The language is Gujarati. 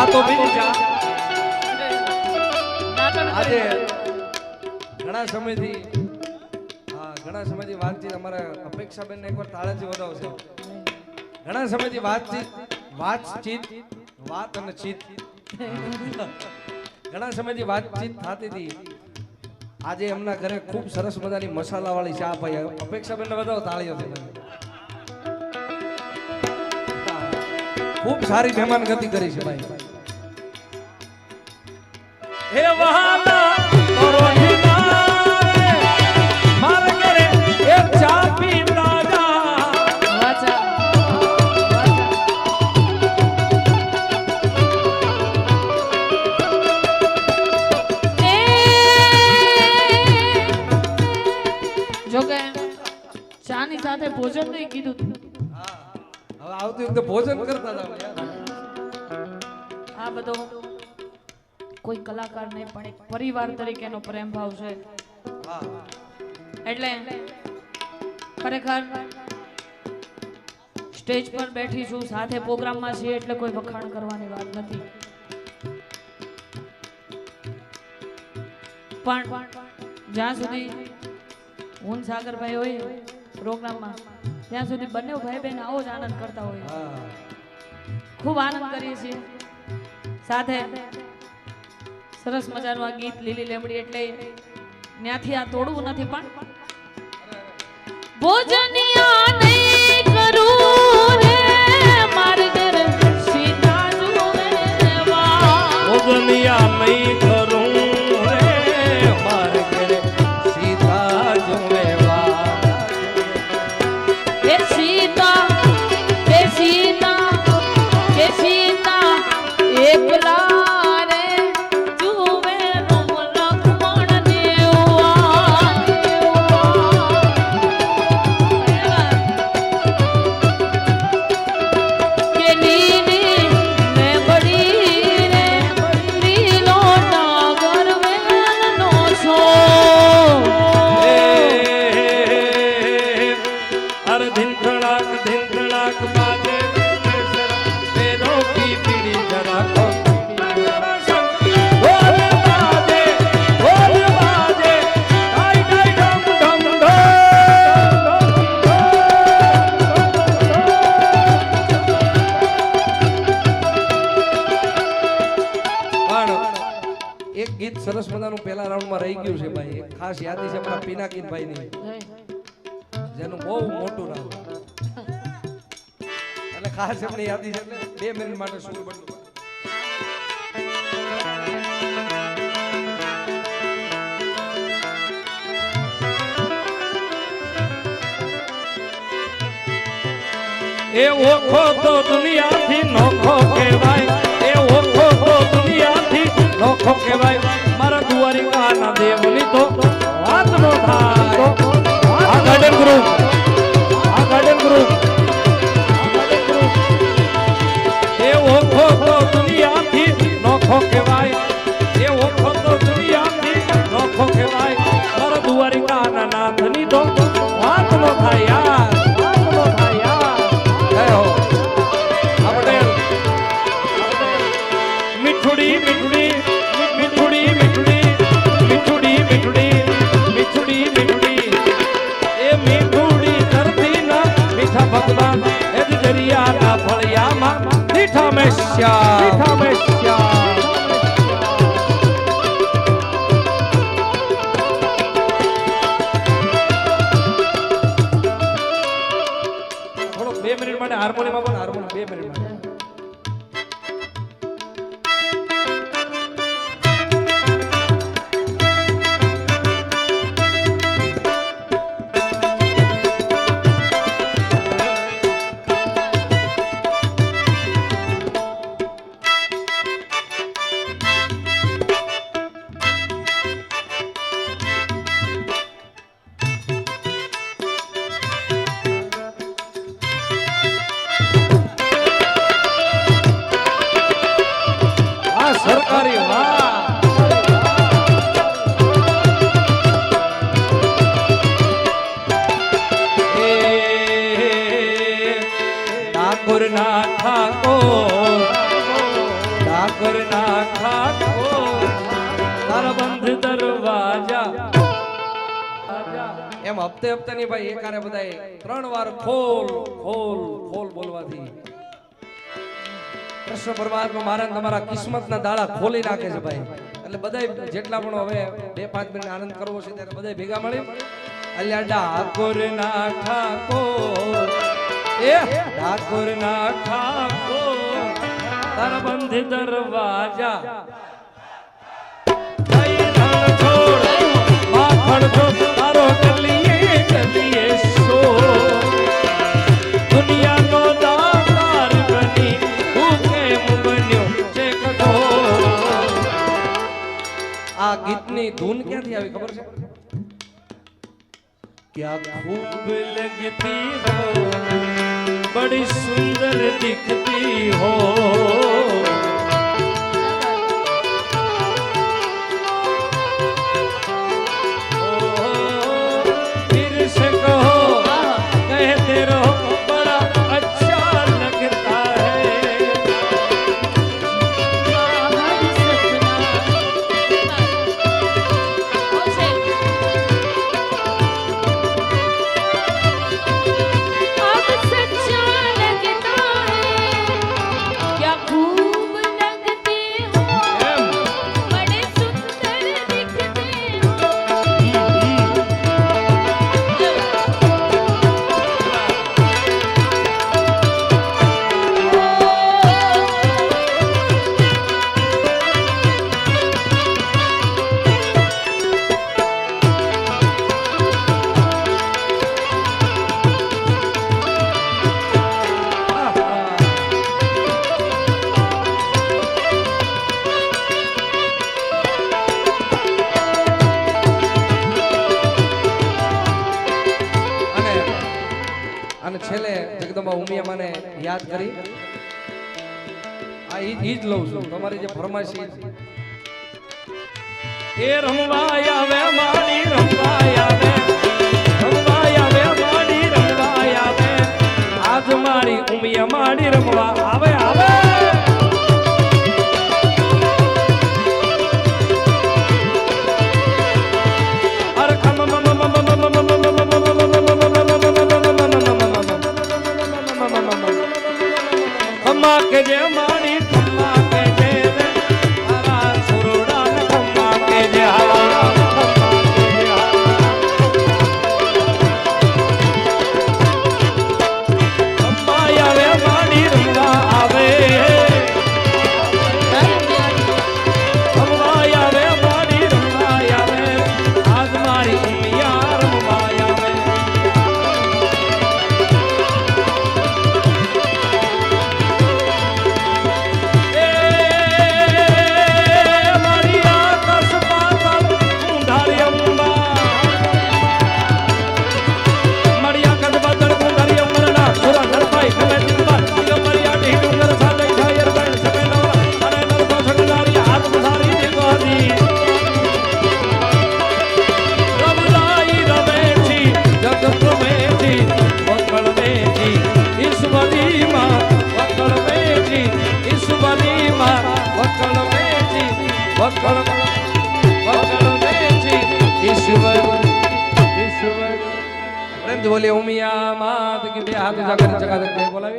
જા તો બીજી જા. આજે ઘણા સમયથી વાતચીત અમારા અપેક્ષાબેન ને એકવાર તાળાથી વધાવશે. ઘણા સમયથી વાત અને ચીત ઘણા સમયથી વાતચીત થતી હતી. આજે એમના ઘરે ખૂબ સરસ મજાની મસાલા વાળી ચા ભાઈ અપેક્ષાબેન ને વધાવો તાળીઓથી. ખૂબ સારી મહેમાન ગતિ કરી છે ભાઈ. હે વહાલા સાથે ભોજન નહીં કીધું. હવે આવતી વખતે ભોજન કરતા હતા યાર. આ બધો કોઈ કલાકાર નહીં પણ એક પરિવાર તરીકેનો પ્રેમ ભાવ છે. એટલે ખરેખર સ્ટેજ પર બેઠી છું, સાથે પ્રોગ્રામમાં છીએ, એટલે કોઈ વખાણ કરવાની વાત નથી. પણ જ્યાં સુધી હું સાગરભાઈ હોય પ્રોગ્રામમાં ત્યાં સુધી બંને ભાઈ બહેન આવો જ આનંદ કરતા હોય. ખૂબ આનંદ કરીએ છીએ. સાથે સરસ મજાનું આ ગીત લીલી લેમડી એટલે ત્યાંથી આ તોડવું નથી પણ ભોજનિયા નહીં કરું રે માર ઘર સીતા જુએ વા. ભોજનિયા નહીં કરું રે માર ઘર સીતા જુએ વા. એ સીતા એકલા સરસ મજાનું પહેલા રાઉન્ડમાં રહી ગયું છે ભાઈ. એક ખાસ યાદી છે આપણા પિનાકીન ભાઈ ની, જેનું બહુ મોટું નામ એટલે ખાસ એમની યાદી છે. એટલે 2 મિનિટ માટે સુર બદલું. એ ઓખો તો દુનિયાથી નોખો કહેવાય. એ ઓખો તો દુનિયાથી નોખો કહેવાય. મારા દ્વારિકાના દેવની તો વાત નો થાય. આ ગાર્ડન ગ્રુપ એ ઓખો તો દુનિયાથી નોખો કહેવાય. એ ઓખો તો દુનિયાથી નોખો કહેવાય. મારા દ્વારિકાના નાથની તો વાત નો થાય યાર. મીઠુડી મીઠુડી મીઠુડી મીઠુડી મીઠુડી મીઠુડી મીઠુડી મીઠુડી એ મીઠુડી કરતી ના મીઠા ભગવાન એ દરિયાના ફળિયામાં મીઠા મેશ્યા થોડો 2 મિનિટ માટે હાર્મોનિયમ પણ હાર્મોનિયમ 2 મિનિટ માટે. ના ખાટકો તારા બંધ દરવાજા એમ હપ્તે હપ્તે ની ભાઈ એકારે બધાય 3 વાર ખોલ ખોલ ખોલ બોલવાથી કૃષ્ણ પરમાત્મા મારા ને તમારા કિસ્મતના દાડા ખોલી નાખે છે ભાઈ એટલે બધાય જેટલા પણ હવે 2-5 મિનિટ આનંદ કરવો છે ત્યારે બધાય ભેગા મળી અલ્યા ડાકોર ના ઠાકોર એ ડાકોર ના ઠાકોર તારા બંધ દરવાજા છોડ માખણ તો તારો ગલીએ ગલીએ સો દુનિયાનો દાતાર બની તું કેમ બન્યો છે કદો આ ગીતની ધૂન ક્યાંથી આવી ખબર છે क्या खूब लगती हो बड़ी सुंदर दिखती हो फिर से कहो कहते रहो बड़ा अच्छा लगता है અને છેલ્લે જગદંબા ઉમિયા મને યાદ કરી આ ઈ જ લઉં છું તમારી જે ફરમાઈશ એ રમવા આવે માડી રમવા આવે રમવા આવે માડી રમવા આવે આજ મારી ઉમિયા માડી રમવા આવે આવે કે જે મારી ખમ્મા કે જે તારા સુરડા ને ખમ્મા કે જે ખમ્મા આવે મારી રમવા આવે ખમ્મા આવે મારી રમવા આવે આજ મારી ઉમિયા રમવા આવે बोले उमिया मात की हाथ जाकर जगह बोला